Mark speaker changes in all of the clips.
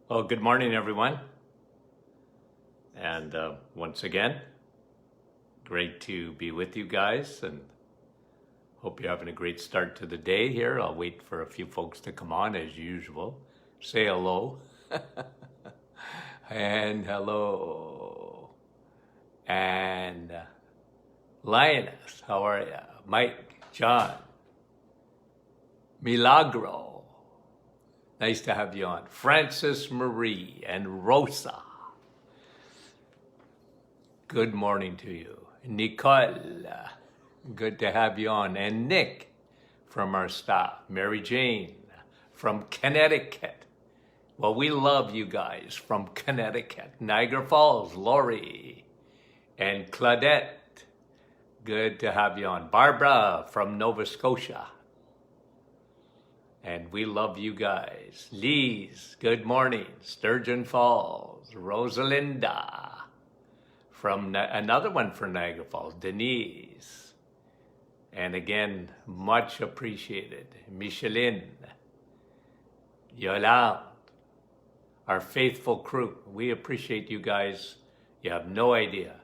Speaker 1: Well, good morning, everyone. And once again, great to be with you guys and hope you're having a great start to the day here. I'll wait for a few folks to come on as usual. Say hello. And hello. And Lioness, how are you? Mike, John, Milagro. Nice to have you on. Francis Marie and Rosa. Good morning to you. Nicole, good to have you on. And Nick from our staff. Mary Jane from Connecticut. Well, we love you guys from Connecticut. Niagara Falls, Lori and Claudette. Good to have you on. Barbara from Nova Scotia. And we love you guys. Lise, good morning. Sturgeon Falls. Rosalinda. From another one for Niagara Falls. Denise. And again, much appreciated. Micheline. Yolande. Our faithful crew. We appreciate you guys. You have no idea.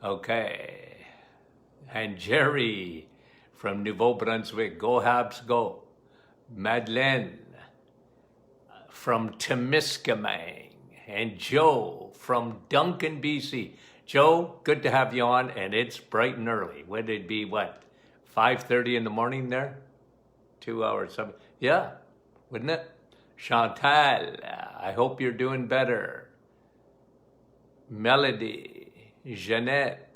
Speaker 1: Okay. And Jerry from Nouveau Brunswick. Go Habs, go. Madeleine from Temiskaming, and Joe from Duncan, BC. Joe, good to have you on, and it's bright and early. Would it be, 5:30 in the morning there? 2 hours, something. Yeah, wouldn't it? Chantal, I hope you're doing better. Melody, Jeanette,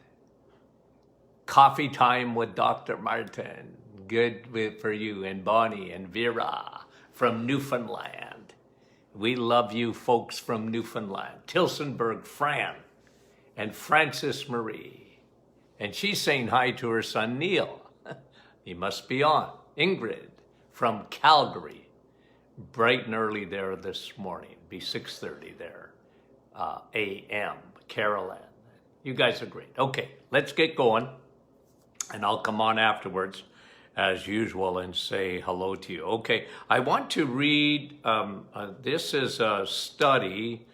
Speaker 1: coffee time with Dr. Martin. Good for you, and Bonnie and Vera from Newfoundland. We love you folks from Newfoundland. Tilsonburg, Fran, and Francis Marie. And she's saying hi to her son, Neil. He must be on. Ingrid from Calgary. Bright and early there this morning. Be 6:30 there, a.m. Carolyn. You guys are great. Okay, let's get going. And I'll come on afterwards as usual and say hello to you. Okay, I want to read, this is a study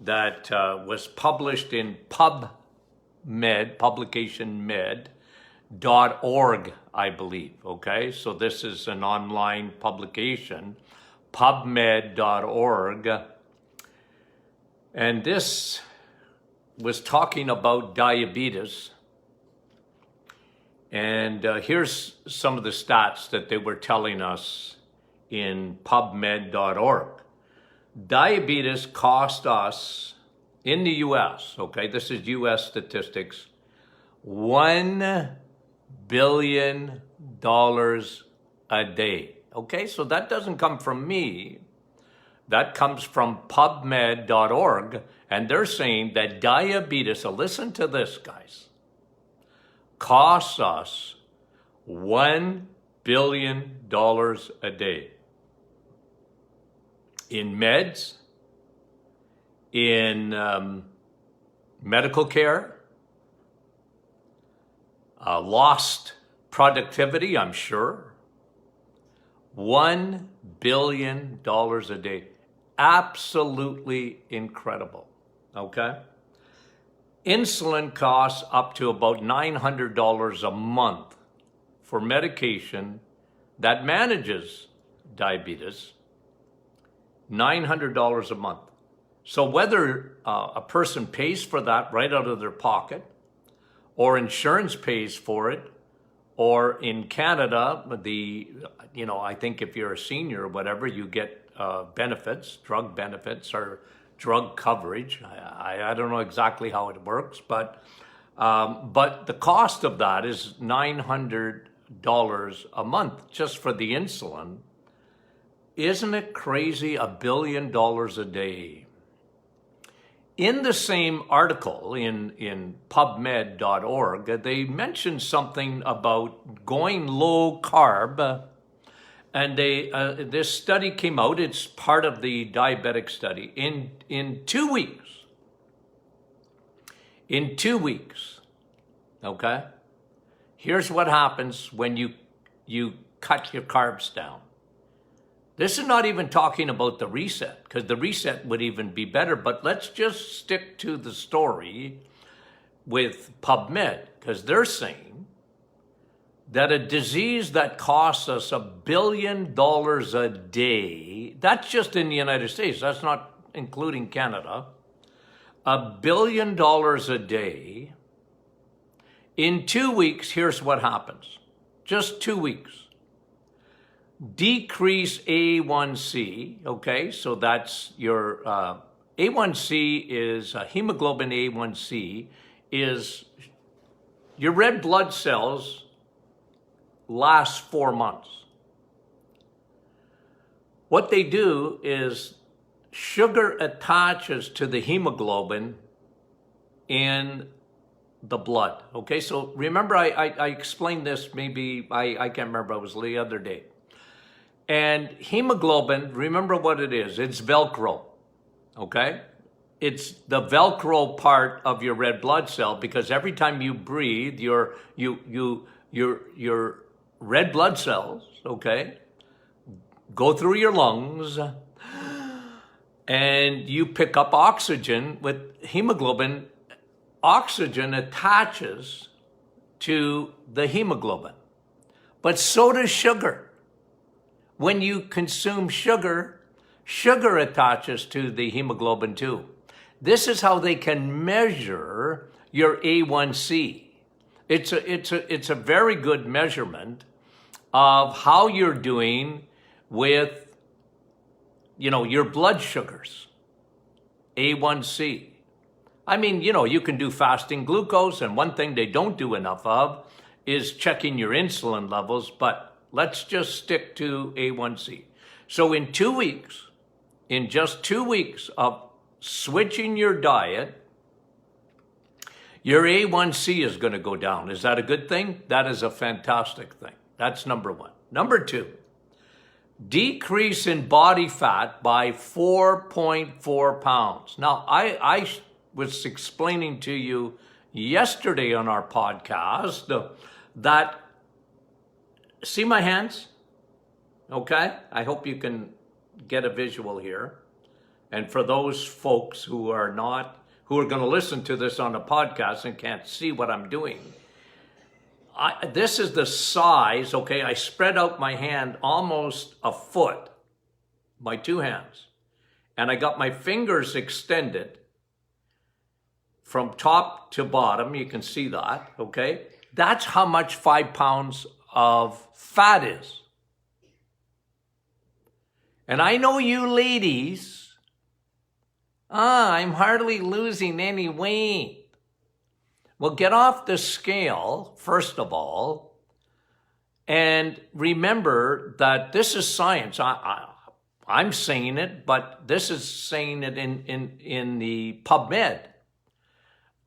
Speaker 1: that was published in PubMed, publicationmed.org, I believe, okay? So this is an online publication, PubMed.org, and this was talking about diabetes. And here's some of the stats that they were telling us in PubMed.org. Diabetes cost us, in the U.S., okay, this is U.S. statistics, $1 billion a day. Okay, so that doesn't come from me. That comes from PubMed.org, and they're saying that diabetes, so listen to this, guys, costs us $1 billion a day in meds, in medical care, lost productivity, I'm sure. $1 billion a day. Absolutely incredible, okay? Insulin costs up to about $900 a month for medication that manages diabetes, $900 a month. So whether a person pays for that right out of their pocket, or insurance pays for it, or in Canada, I think if you're a senior or whatever, you get benefits, drug benefits, or drug coverage. I don't know exactly how it works, but the cost of that is $900 a month just for the insulin. Isn't it crazy? $1 billion a day. In the same article in PubMed.org, they mentioned something about going low carb. And this study came out. It's part of the diabetic study. In 2 weeks. In 2 weeks. Okay. Here's what happens when you cut your carbs down. This is not even talking about the reset, because the reset would even be better, but let's just stick to the story with PubMed, because they're saying that a disease that costs us $1 billion a day, that's just in the United States, that's not including Canada, $1 billion a day, in 2 weeks, here's what happens. Just 2 weeks. Decrease A1C, okay? So that's your, A1C is, hemoglobin A1C is, your red blood cells last 4 months. What they do is sugar attaches to the hemoglobin in the blood, okay? So remember I explained this maybe, I can't remember, it was the other day. And hemoglobin, remember what it is. It's Velcro, okay? It's the Velcro part of your red blood cell, because every time you breathe, your red blood cells, okay, go through your lungs and you pick up oxygen with hemoglobin. Oxygen attaches to the hemoglobin, but so does sugar. When you consume sugar, sugar attaches to the hemoglobin too. This is how they can measure your A1C. It's a very good measurement of how you're doing with, your blood sugars, A1C. I mean, you can do fasting glucose, and one thing they don't do enough of is checking your insulin levels, but let's just stick to A1C. So in 2 weeks, in just 2 weeks of switching your diet, your A1C is going to go down. Is that a good thing? That is a fantastic thing. That's number one. Number two, decrease in body fat by 4.4 pounds. Now, I was explaining to you yesterday on our podcast that, see my hands? Okay? I hope you can get a visual here. And for those folks who are going to listen to this on a podcast and can't see what I'm doing, this is the size, okay? I spread out my hand almost a foot, my two hands, and I got my fingers extended from top to bottom. You can see that, okay? That's how much 5 pounds of fat is. And I know you ladies, I'm hardly losing any weight. Well, get off the scale, first of all, and remember that this is science. I'm saying it, but this is saying it in the PubMed,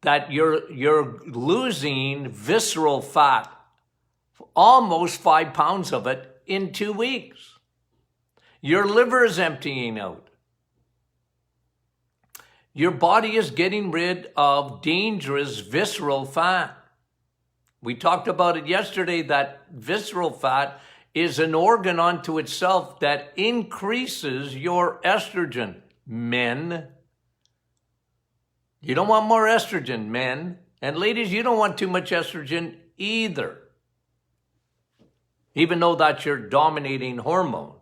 Speaker 1: that you're losing visceral fat, almost 5 pounds of it in 2 weeks. Your liver is emptying out. Your body is getting rid of dangerous visceral fat. We talked about it yesterday, that visceral fat is an organ unto itself that increases your estrogen. Men, you don't want more estrogen, men. And ladies, you don't want too much estrogen either, even though that's your dominating hormone.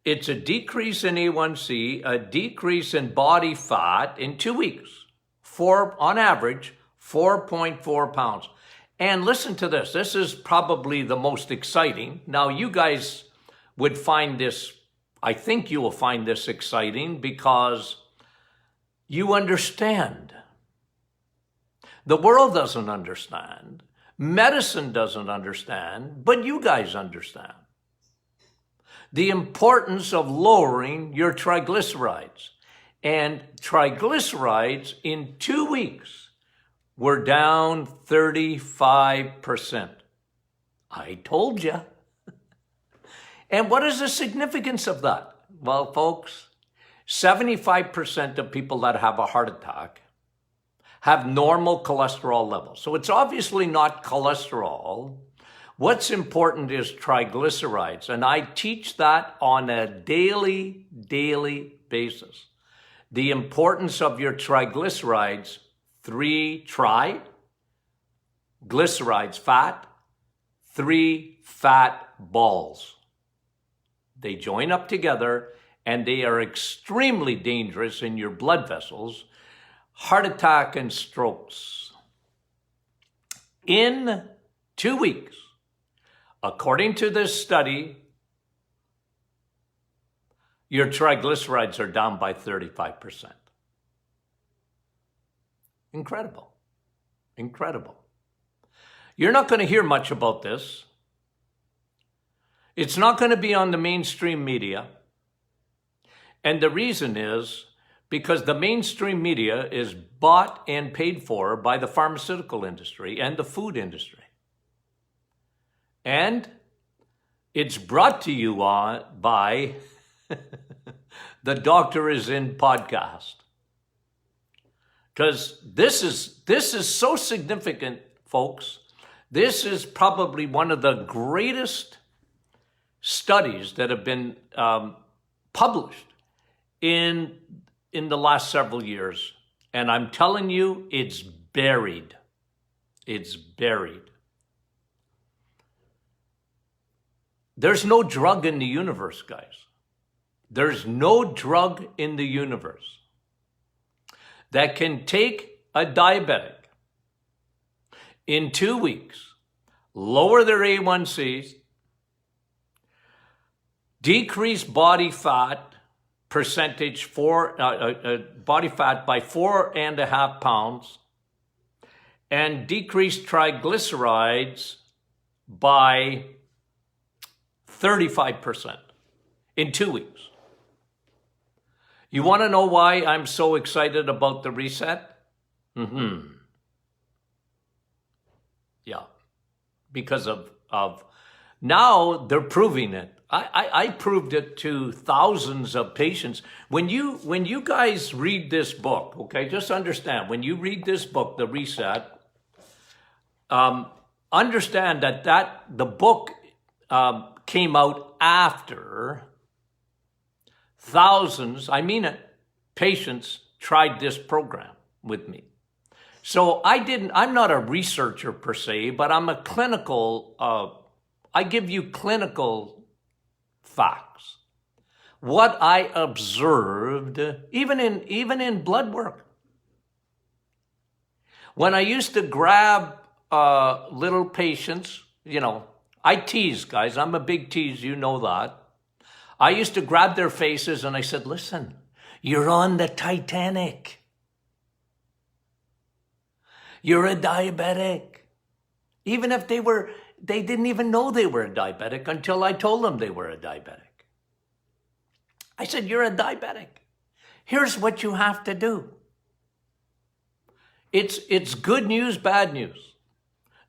Speaker 1: It's a decrease in A1C, a decrease in body fat in 2 weeks, on average, 4.4 pounds. And listen to this. This is probably the most exciting. Now, you guys would find this, I think you will find this exciting because you understand. The world doesn't understand. Medicine doesn't understand, but you guys understand the importance of lowering your triglycerides. And triglycerides in 2 weeks were down 35%. I told you. And what is the significance of that? Well, folks, 75% of people that have a heart attack have normal cholesterol levels. So it's obviously not cholesterol. What's important is triglycerides, and I teach that on a daily basis. The importance of your triglycerides, 3 triglycerides, fat, 3 fat balls. They join up together and they are extremely dangerous in your blood vessels, heart attack and strokes. In 2 weeks, according to this study, your triglycerides are down by 35%. Incredible. Incredible. You're not going to hear much about this. It's not going to be on the mainstream media. And the reason is because the mainstream media is bought and paid for by the pharmaceutical industry and the food industry. And it's brought to you by the Doctor Is In podcast. Because this is so significant, folks. This is probably one of the greatest studies that have been published in the last several years. And I'm telling you, it's buried. It's buried. There's no drug in the universe, guys. There's no drug in the universe that can take a diabetic in 2 weeks, lower their A1Cs, decrease body fat percentage body fat by 4.5 pounds, and decrease triglycerides by 35% in 2 weeks. You want to know why I'm so excited about the reset? Yeah, because of now they're proving it. I proved it to thousands of patients. When you guys read this book, okay, just understand, when you read this book, The Reset, understand that the book came out after thousands, I mean it, patients tried this program with me. So I'm not a researcher per se, but I'm a clinical, I give you clinical facts. What I observed, even in blood work. When I used to grab little patients, I tease, guys. I'm a big tease, you know that. I used to grab their faces and I said, listen, you're on the Titanic. You're a diabetic. Even if they didn't even know they were a diabetic until I told them they were a diabetic. I said, you're a diabetic. Here's what you have to do. It's good news, bad news.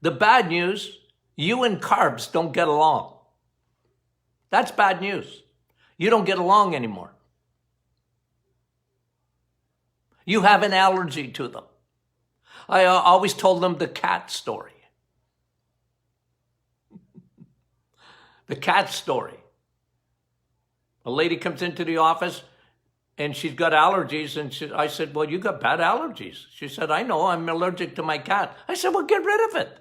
Speaker 1: The bad news, you and carbs don't get along. That's bad news. You don't get along anymore. You have an allergy to them. I always told them the cat story. The cat story. A lady comes into the office and she's got allergies, and I said, well, you got bad allergies. She said, I know, I'm allergic to my cat. I said, well, get rid of it.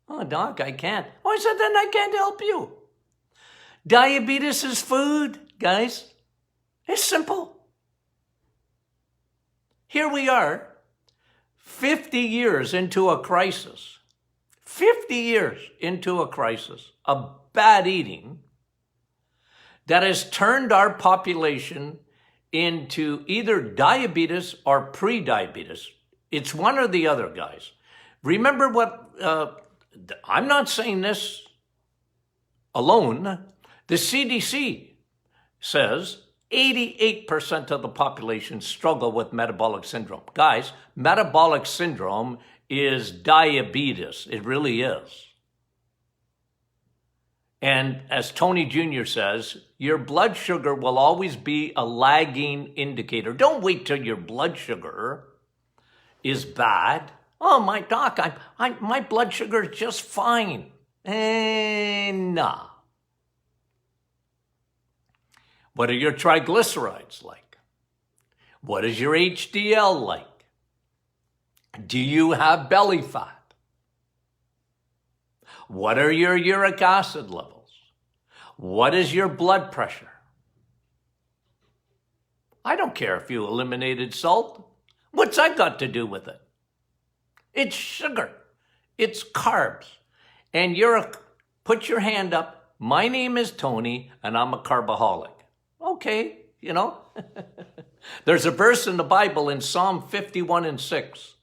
Speaker 1: Oh, doc, I can't. Oh, I said, then I can't help you. Diabetes is food, guys. It's simple. Here we are, 50 years into a crisis. 50 years into a crisis of bad eating that has turned our population into either diabetes or pre-diabetes. It's one or the other, guys. Remember what, I'm not saying this alone. The CDC says 88% of the population struggle with metabolic syndrome. Guys, metabolic syndrome is diabetes. It really is. And as Tony Jr. says, your blood sugar will always be a lagging indicator. Don't wait till your blood sugar is bad. Oh, my doc, my blood sugar is just fine. Nah. What are your triglycerides like? What is your HDL like? Do you have belly fat? What are your uric acid levels? What is your blood pressure? I don't care if you eliminated salt. What's that got to do with it? It's sugar. It's carbs. And put your hand up. My name is Tony, and I'm a carbaholic. Okay, you know. There's a verse in the Bible in Psalm 51:6.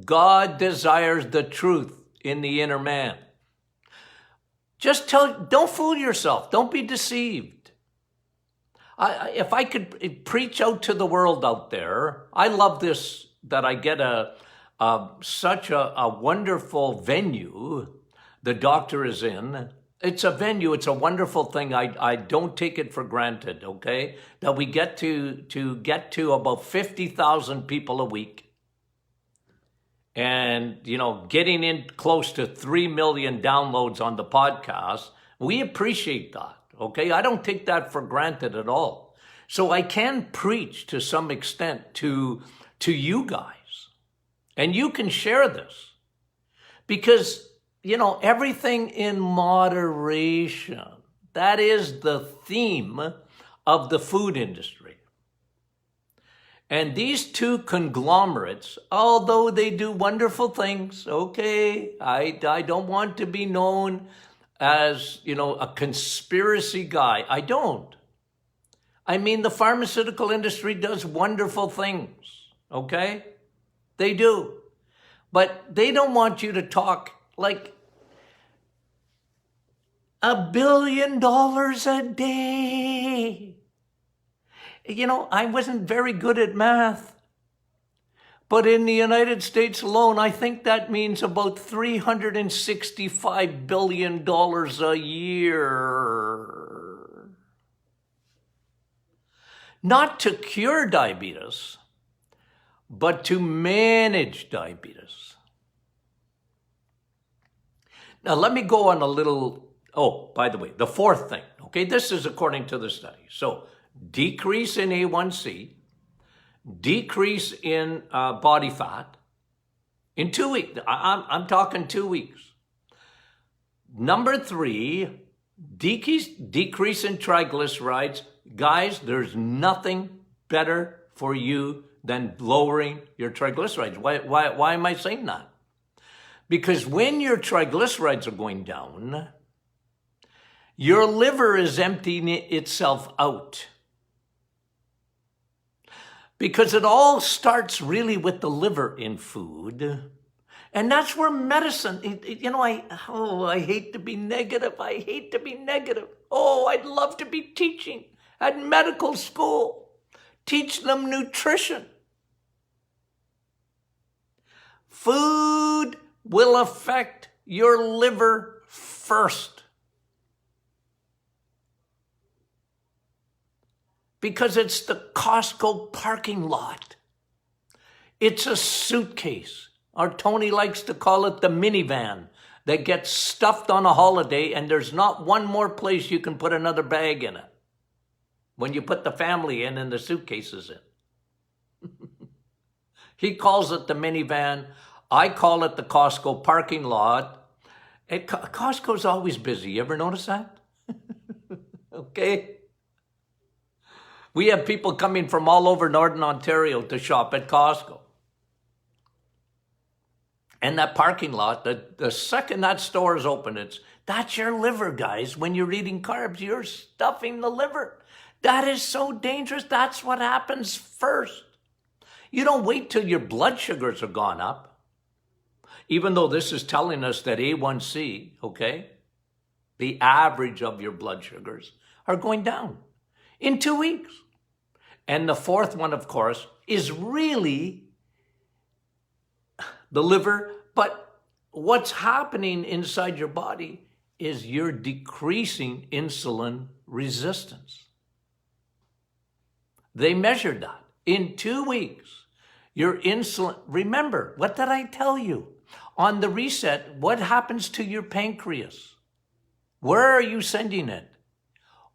Speaker 1: God desires the truth in the inner man. Don't fool yourself. Don't be deceived. If I could preach out to the world out there, I love this, that I get such a wonderful venue the doctor is in. It's a venue. It's a wonderful thing. I don't take it for granted, okay? That we get to get to about 50,000 people a week. And, you know, getting in close to 3 million downloads on the podcast. We appreciate that, okay? I don't take that for granted at all. So I can preach to some extent to you guys. And you can share this. Because, you know, everything in moderation. That is the theme of the food industry. And these two conglomerates, although they do wonderful things, okay, I don't want to be known as, you know, a conspiracy guy. I don't. I mean, the pharmaceutical industry does wonderful things, okay? They do. But they don't want you to talk like $1 billion a day. You know, I wasn't very good at math. But in the United States alone, I think that means about $365 billion a year. Not to cure diabetes, but to manage diabetes. Now, let me go on a little, by the way, the fourth thing, okay? This is according to the study. So, decrease in A1C, decrease in body fat in 2 weeks. I'm talking 2 weeks. Number 3, decrease in triglycerides. Guys, there's nothing better for you than lowering your triglycerides. Why am I saying that? Because when your triglycerides are going down, your liver is emptying itself out. Because it all starts really with the liver in food. And that's where medicine, I hate to be negative. I hate to be negative. Oh, I'd love to be teaching at medical school. Teach them nutrition. Food will affect your liver first. Because it's the Costco parking lot. It's a suitcase. Or Tony likes to call it the minivan that gets stuffed on a holiday, and there's not one more place you can put another bag in it when you put the family in and the suitcases in. He calls it the minivan. I call it the Costco parking lot. Costco's always busy. You ever notice that? Okay. We have people coming from all over Northern Ontario to shop at Costco. And that parking lot, the second that store is open, that's your liver, guys. When you're eating carbs, you're stuffing the liver. That is so dangerous. That's what happens first. You don't wait till your blood sugars are gone up. Even though this is telling us that A1C, okay, the average of your blood sugars are going down in 2 weeks. And the fourth one, of course, is really the liver. But what's happening inside your body is you're decreasing insulin resistance. They measured that. In 2 weeks, your insulin, remember, what did I tell you? On the reset, what happens to your pancreas? Where are you sending it?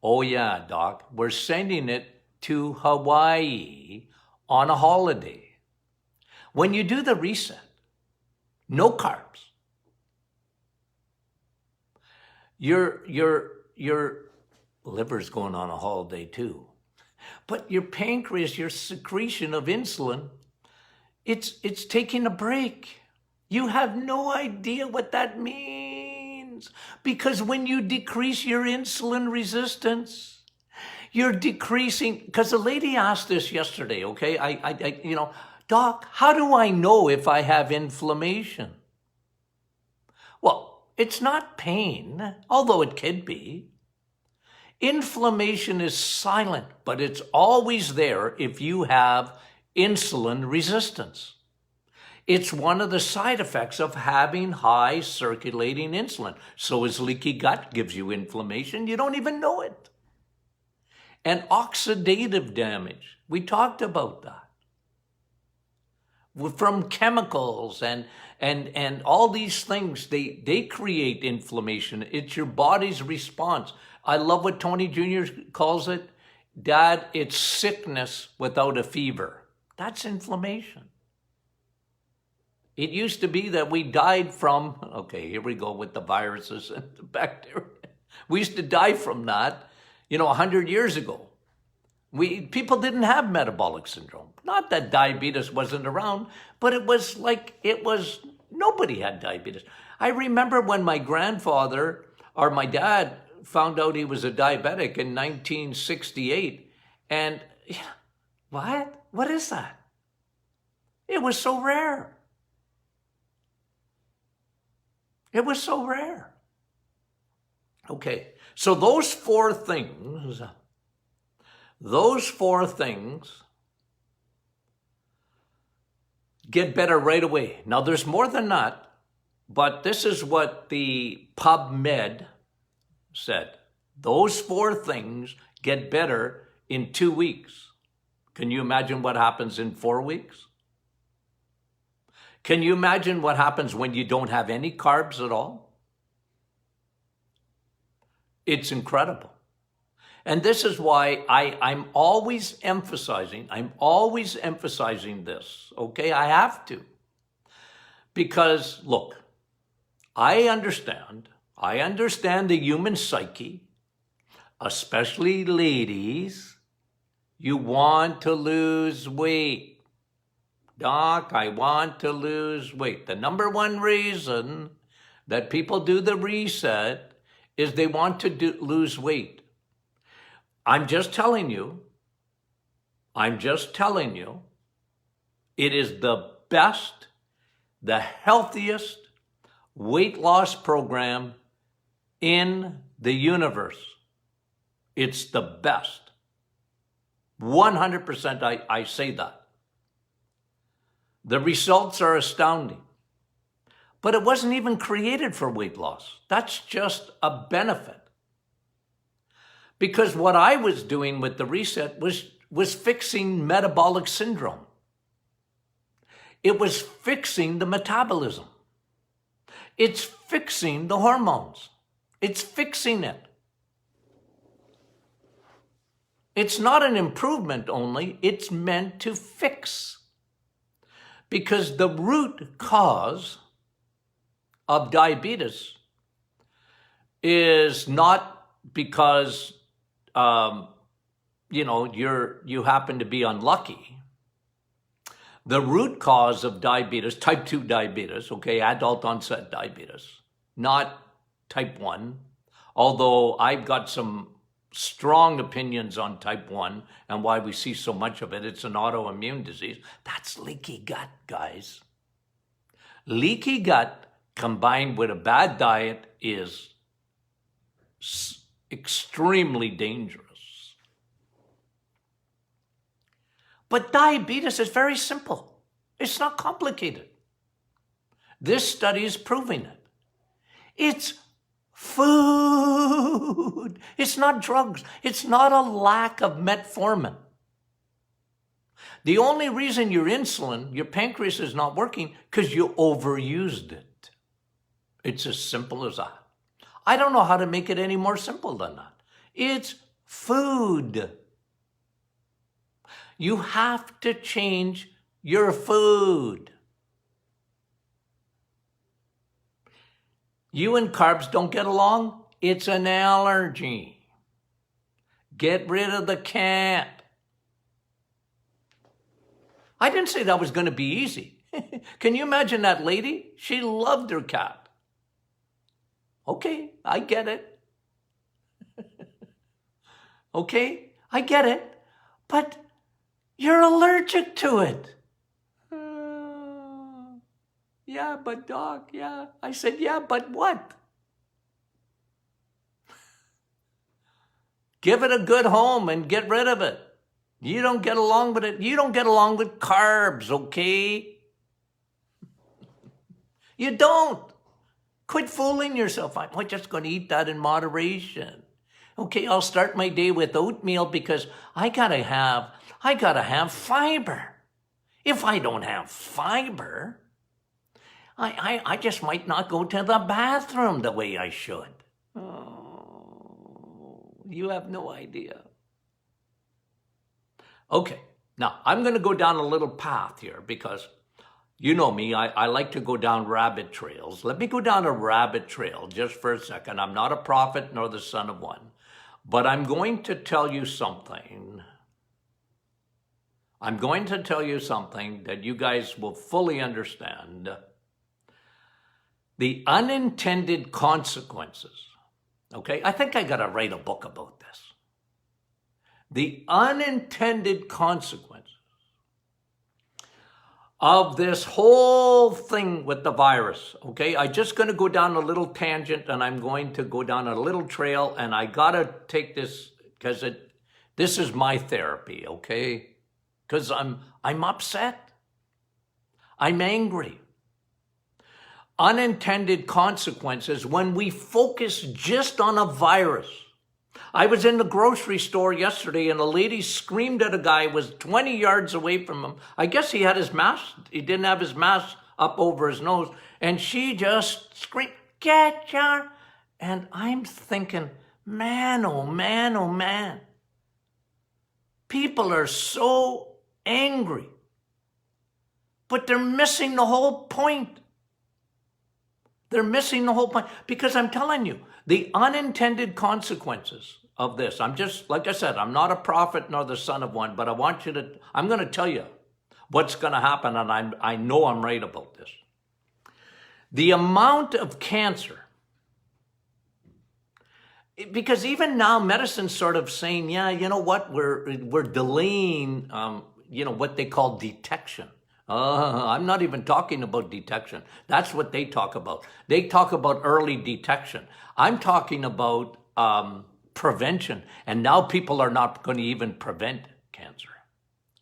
Speaker 1: Oh yeah, doc, we're sending it to Hawaii on a holiday. When you do the reset, no carbs. Your liver's going on a holiday too. But your pancreas, your secretion of insulin, it's taking a break. You have no idea what that means. Because when you decrease your insulin resistance, you're decreasing, because the lady asked this yesterday, okay? Doc, how do I know if I have inflammation? Well, it's not pain, although it could be. Inflammation is silent, but it's always there if you have insulin resistance. It's one of the side effects of having high circulating insulin. So is leaky gut, gives you inflammation. You don't even know it. And oxidative damage. We talked about that. From chemicals and all these things, they create inflammation. It's your body's response. I love what Tony Jr. calls it. Dad, it's sickness without a fever. That's inflammation. It used to be that we died from, okay, here we go with the viruses and the bacteria. We used to die from that, 100 years ago. People didn't have metabolic syndrome. Not that diabetes wasn't around, but nobody had diabetes. I remember when my grandfather or my dad found out he was a diabetic in 1968, and what? What is that? It was so rare. It was so rare. Okay, so those four things get better right away. Now, there's more than that, but this is what the PubMed said. Those four things get better in 2 weeks. Can you imagine what happens in 4 weeks? Can you imagine what happens when you don't have any carbs at all? It's incredible. And this is why I'm always emphasizing this, okay? I have to. Because, look, I understand the human psyche, especially ladies. You want to lose weight. Doc, I want to lose weight. The number one reason that people do the reset is they want to lose weight. I'm just telling you, it is the best, the healthiest weight loss program in the universe. It's the best. 100% I say that. The results are astounding. But it wasn't even created for weight loss. That's just a benefit. Because what I was doing with the reset was fixing metabolic syndrome. It was fixing the metabolism. It's fixing the hormones. It's fixing it. It's not an improvement only, it's meant to fix. Because the root cause of diabetes is not because you happen to be unlucky. The root cause of diabetes, type 2 diabetes, okay, adult onset diabetes, not type 1, although I've got some strong opinions on type 1 and why we see so much of it. It's an autoimmune disease. That's leaky gut, guys. Leaky gut combined with a bad diet is extremely dangerous. But diabetes is very simple. It's not complicated. This study is proving it. It's food. It's not drugs. It's not a lack of metformin. The only reason your insulin, your pancreas is not working because you overused it. It's as simple as that. I don't know how to make it any more simple than that. It's food. You have to change your food. You and carbs don't get along? It's an allergy. Get rid of the cat. I didn't say that was going to be easy. Can you imagine that lady? She loved her cat. Okay, I get it. Okay, I get it. But you're allergic to it. Yeah, but doc, yeah. I said, yeah, but what? Give it a good home and get rid of it. You don't get along with it. You don't get along with carbs, okay? You don't. Quit fooling yourself. I'm just going to eat that in moderation. Okay, I'll start my day with oatmeal because I gotta have fiber. If I don't have fiber, I just might not go to the bathroom the way I should. Oh, you have no idea. Okay, now I'm going to go down a little path here because you know me, I like to go down rabbit trails. Let me go down a rabbit trail just for a second. I'm not a prophet nor the son of one, but I'm going to tell you something. I'm going to tell you something that you guys will fully understand. The unintended consequences. Okay, I think I got to write a book about this. The unintended consequences of this whole thing with the virus. Okay, I'm just going to go down a little tangent and I'm going to go down a little trail, and I got to take this because this is my therapy, okay? Because I'm upset. I'm angry. Unintended consequences when we focus just on a virus. I was in the grocery store yesterday and a lady screamed at a guy who was 20 yards away from him. I guess he had his mask. He didn't have his mask up over his nose. And she just screamed, "Get your..." And I'm thinking, man, oh man, oh man. People are so angry. But they're missing the whole point. They're missing the whole point. Because I'm telling you, the unintended consequences of this, I'm just, like I said, I'm not a prophet nor the son of one, but I'm going to tell you what's going to happen, and I know I'm right about this. The amount of cancer, because even now medicine's sort of saying, yeah, you know what, we're delaying, what they call detection. I'm not even talking about detection. That's what they talk about. They talk about early detection. I'm talking about prevention. And now people are not going to even prevent cancer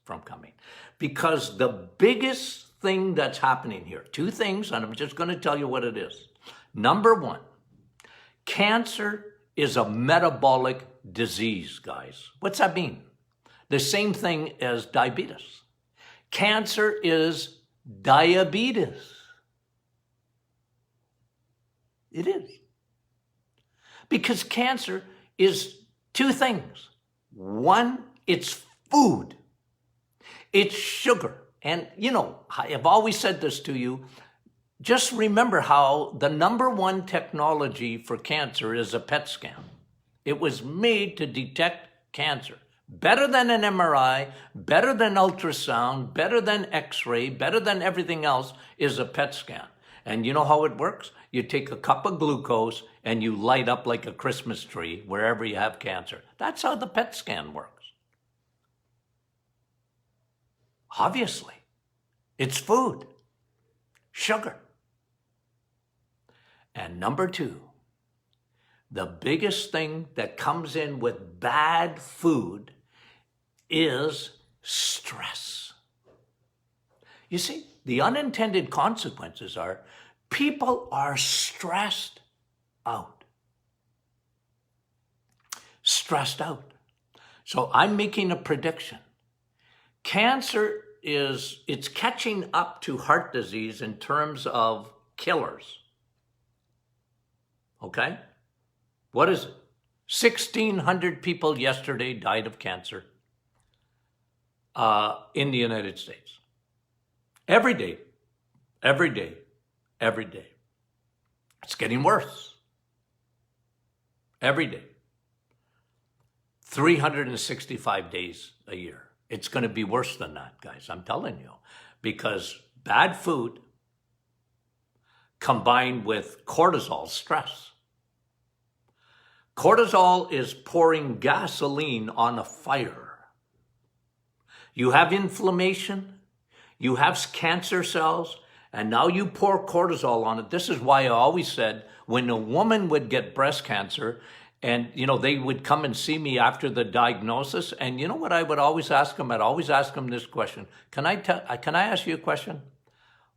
Speaker 1: from coming. Because the biggest thing that's happening here, two things, and I'm just going to tell you what it is. Number one, cancer is a metabolic disease, guys. What's that mean? The same thing as diabetes. Cancer is diabetes. It is. Because cancer is two things. One, it's food. It's sugar. And, I've always said this to you. Just remember how the number one technology for cancer is a PET scan. It was made to detect cancer. Better than an MRI, better than ultrasound, better than X-ray, better than everything else is a PET scan. And you know how it works? You take a cup of glucose and you light up like a Christmas tree wherever you have cancer. That's how the PET scan works. Obviously, it's food, sugar. And number two, the biggest thing that comes in with bad food is stress. You see, the unintended consequences are people are stressed out. Stressed out. So I'm making a prediction. Cancer it's catching up to heart disease in terms of killers. Okay? What is it? 1,600 people yesterday died of cancer in the United States. Every day, every day, every day. It's getting worse. Every day. 365 days a year. It's going to be worse than that, guys. I'm telling you. Because bad food combined with cortisol, stress. Cortisol is pouring gasoline on a fire. You have inflammation, you have cancer cells, and now you pour cortisol on it. This is why I always said when a woman would get breast cancer, and they would come and see me after the diagnosis, and you know what I would always ask them? I'd always ask them this question. Can I ask you a question?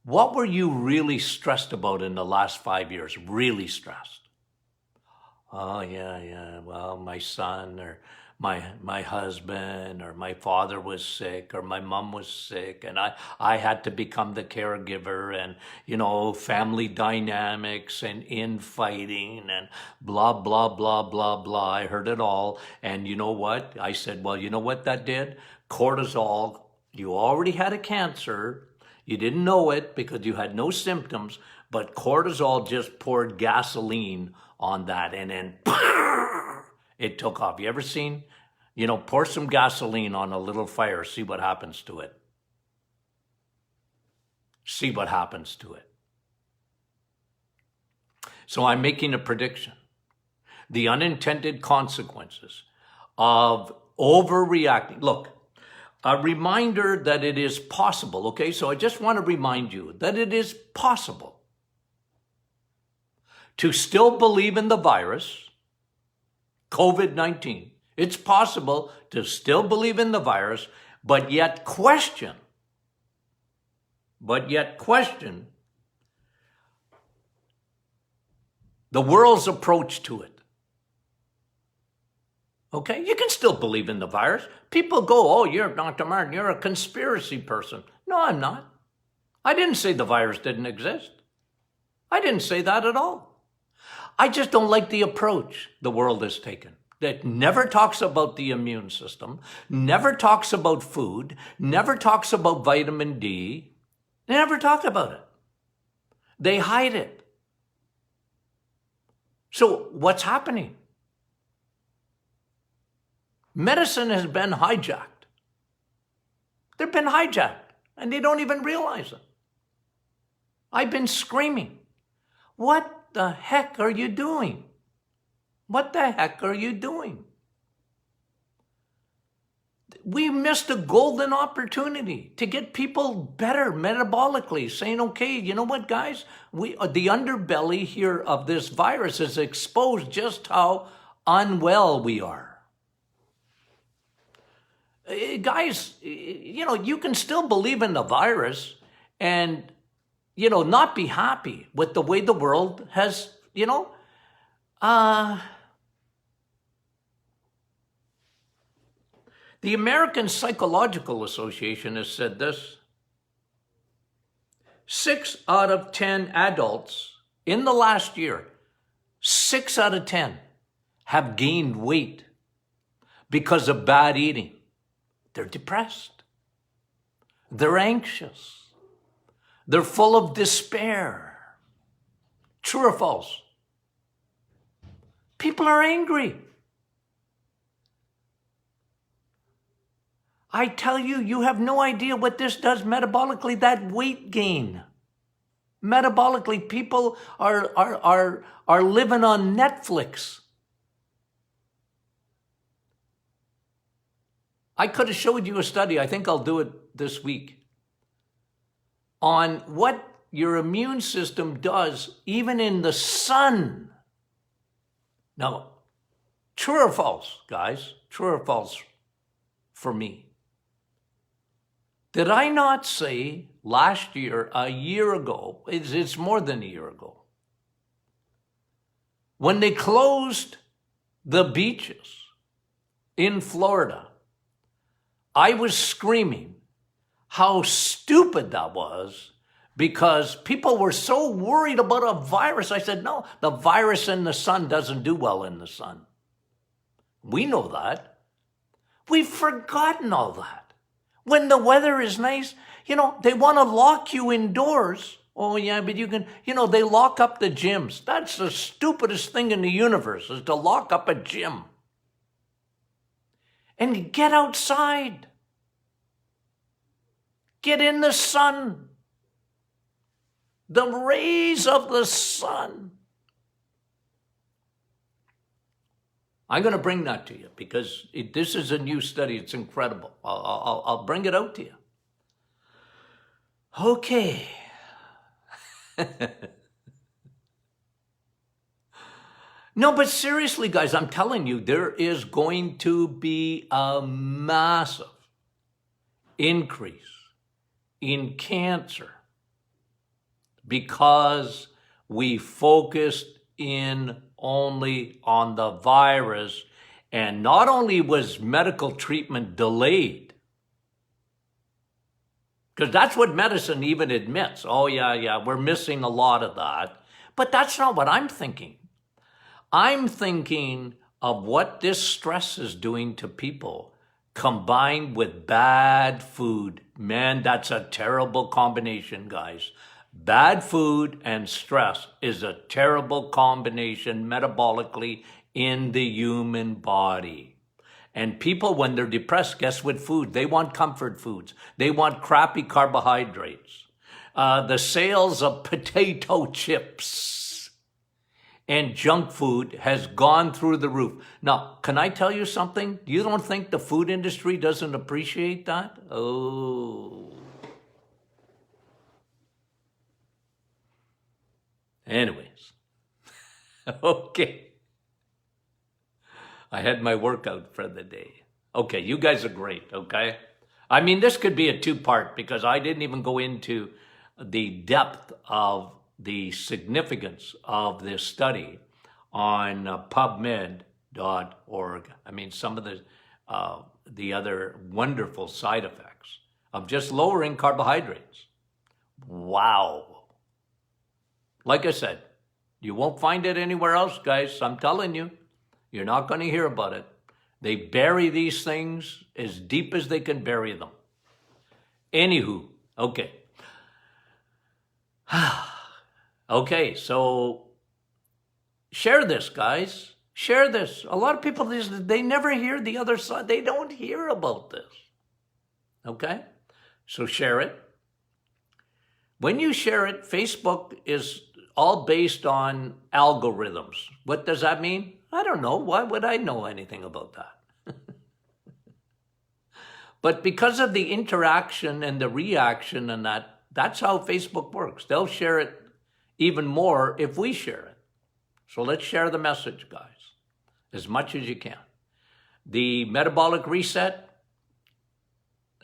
Speaker 1: What were you really stressed about in the last 5 years? Really stressed? Oh, yeah. Well, my son or my husband or my father was sick or my mom was sick and I had to become the caregiver and, family dynamics and infighting and blah, blah, blah, blah, blah. I heard it all. And you know what? I said, well, you know what that did? Cortisol, you already had a cancer. You didn't know it because you had no symptoms, but cortisol just poured gasoline on that and then it took off. You ever seen, pour some gasoline on a little fire, see what happens to it. See what happens to it. So I'm making a prediction. The unintended consequences of overreacting. Look, a reminder that it is possible, okay? So I just want to remind you that it is possible to still believe in the virus, COVID-19. It's possible to still believe in the virus, but yet question the world's approach to it. Okay? You can still believe in the virus. People go, oh, you're Dr. Martin, you're a conspiracy person. No, I'm not. I didn't say the virus didn't exist. I didn't say that at all. I just don't like the approach the world has taken. That never talks about the immune system, never talks about food, never talks about vitamin D. They never talk about it. They hide it. So what's happening? Medicine has been hijacked. They've been hijacked, and they don't even realize it. I've been screaming, what the heck are you doing? What the heck are you doing? We missed a golden opportunity to get people better metabolically, saying, okay, you know what, guys? The underbelly here of this virus has exposed just how unwell we are. Guys, you can still believe in the virus and, not be happy with the way the world has, the American Psychological Association has said this. 6 out of 10 adults in the last year, 6 out of 10 have gained weight because of bad eating. They're depressed. They're anxious. They're full of despair. True or false? People are angry. I tell you, you have no idea what this does metabolically, that weight gain. Metabolically, people are living on Netflix. I could have showed you a study, I think I'll do it this week, on what your immune system does even in the sun. Now, true or false, guys? True or false for me? Did I not say last year, a year ago, it's more than a year ago, when they closed the beaches in Florida, I was screaming how stupid that was, because people were so worried about a virus. I said, no, the virus in the sun doesn't do well in the sun. We know that. We've forgotten all that. When the weather is nice, they want to lock you indoors. Oh yeah, but you can, they lock up the gyms. That's the stupidest thing in the universe, is to lock up a gym. And get outside. Get in the sun. The rays of the sun. I'm going to bring that to you because this is a new study. It's incredible. I'll bring it out to you. Okay. No, but seriously, guys, I'm telling you, there is going to be a massive increase in cancer because we focused in only on the virus, and not only was medical treatment delayed, because that's what medicine even admits. Oh, yeah, we're missing a lot of that. But that's not what I'm thinking. I'm thinking of what this stress is doing to people combined with bad food. Man, that's a terrible combination, guys. Bad food and stress is a terrible combination metabolically in the human body. And people, when they're depressed, guess what food? They want comfort foods. They want crappy carbohydrates. The sales of potato chips and junk food has gone through the roof. Now, can I tell you something? You don't think the food industry doesn't appreciate that? Oh. Anyways, okay. I had my workout for the day. Okay, you guys are great, okay? I mean, this could be a two-part because I didn't even go into the depth of the significance of this study on PubMed.org. I mean, some of the other wonderful side effects of just lowering carbohydrates. Wow. Like I said, you won't find it anywhere else, guys. I'm telling you, you're not going to hear about it. They bury these things as deep as they can bury them. Anywho, okay. Okay, so share this, guys. Share this. A lot of people, they never hear the other side. They don't hear about this. Okay? So share it. When you share it, Facebook is all based on algorithms. What does that mean? I don't know. Why would I know anything about that? But because of the interaction and the reaction and that's how Facebook works. They'll share it even more if we share it. So let's share the message, guys, as much as you can. The metabolic reset,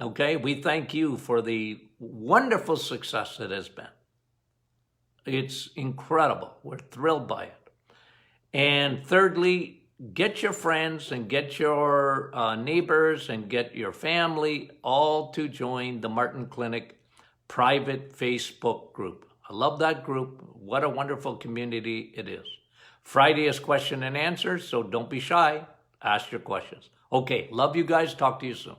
Speaker 1: okay, we thank you for the wonderful success it has been. It's incredible. We're thrilled by it. And thirdly, get your friends and get your neighbors and get your family all to join the Martin Clinic private Facebook group. I love that group. What a wonderful community it is. Friday is question and answer, so don't be shy. Ask your questions. Okay, love you guys. Talk to you soon.